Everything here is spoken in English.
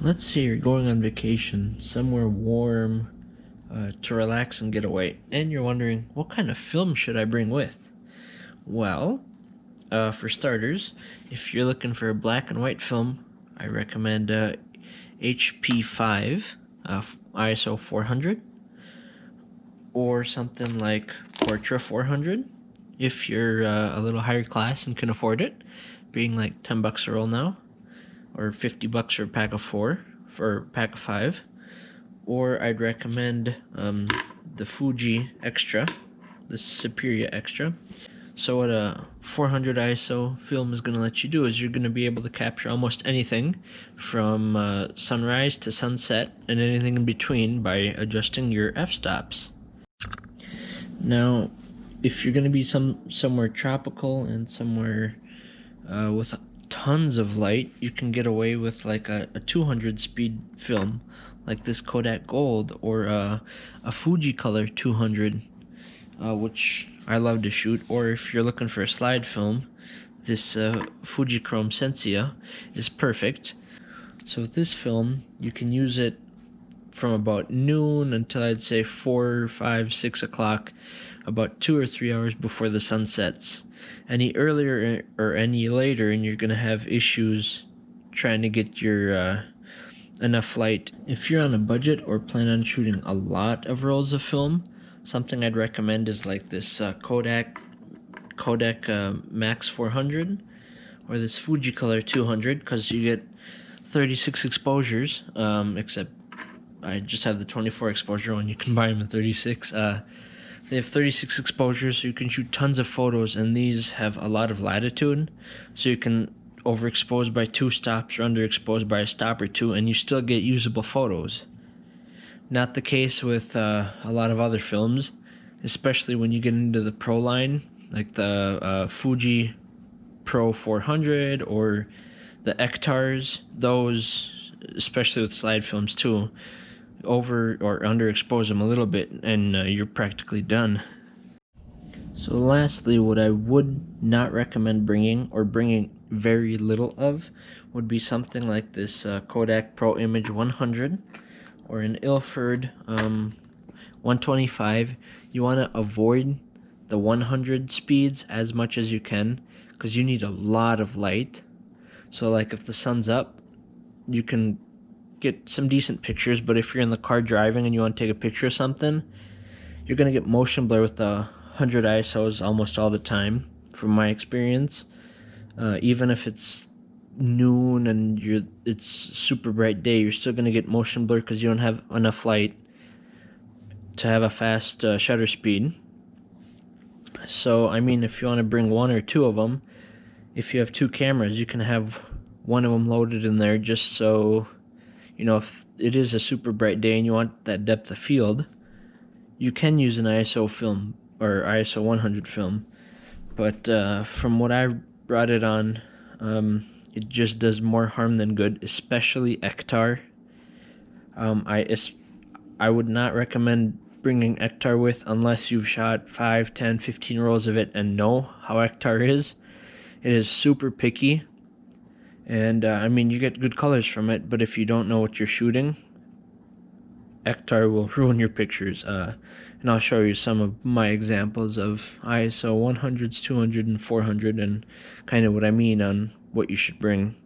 Let's say you're going on vacation somewhere warm to relax and get away, and you're wondering, what kind of film should I bring with? Well, for starters, if you're looking for a black and white film, I recommend HP5 ISO 400, or something like Portra 400 if you're a little higher class and can afford it, being like $10 a roll now, or $50 for a pack of 4 for a pack of 5. Or I'd recommend the Fuji X-Tra, the Superia X-Tra. So what a 400 ISO film is going to let you do is you're going to be able to capture almost anything from sunrise to sunset and anything in between by adjusting your f-stops. Now, if you're going to be somewhere tropical and somewhere with tons of light, you can get away with like a 200 speed film like this Kodak Gold, or a Fuji Color 200, which I love to shoot. Or if you're looking for a slide film, this Fujichrome Sensia is perfect. So with this film, you can use it from about noon until I'd say 4, 5, 6 o'clock, about 2 or 3 hours before the sun sets. Any earlier or any later, and you're going to have issues trying to get your enough light. If you're on a budget or plan on shooting a lot of rolls of film, something I'd recommend is like this Kodak Max 400 or this Fuji Color 200, because you get 36 exposures, except I just have the 24 exposure one. You can buy them in 36. They have 36 exposures, so you can shoot tons of photos, and these have a lot of latitude, so you can overexpose by 2 stops or underexpose by a stop or 2, and you still get usable photos. Not the case with a lot of other films, especially when you get into the pro line, like the Fuji Pro 400 or the Ektars. Those, especially with slide films too, over or underexpose them a little bit and you're practically done. So lastly, what I would not recommend bringing, or bringing very little of, would be something like this Kodak Proimage 100 or an Ilford 125. You want to avoid the 100 speeds as much as you can, because you need a lot of light. So like if the sun's up, you can get some decent pictures, but if you're in the car driving and you want to take a picture of something, you're going to get motion blur with the 100 ISOs almost all the time, from my experience. Even if it's noon and it's super bright day, you're still going to get motion blur because you don't have enough light to have a fast shutter speed. So I mean, if you want to bring 1 or 2 of them, if you have 2 cameras, you can have one of them loaded in there, just so you know, if it is a super bright day and you want that depth of field, you can use an ISO film or ISO 100 film. But from what I brought it on, it just does more harm than good, especially Ektar. I would not recommend bringing Ektar with unless you've shot 5, 10, 15 rolls of it and know how Ektar is. It is super picky. And I mean, you get good colors from it, but if you don't know what you're shooting, Ektar will ruin your pictures. And I'll show you some of my examples of ISO 100s, 200, and 400, and kind of what I mean on what you should bring.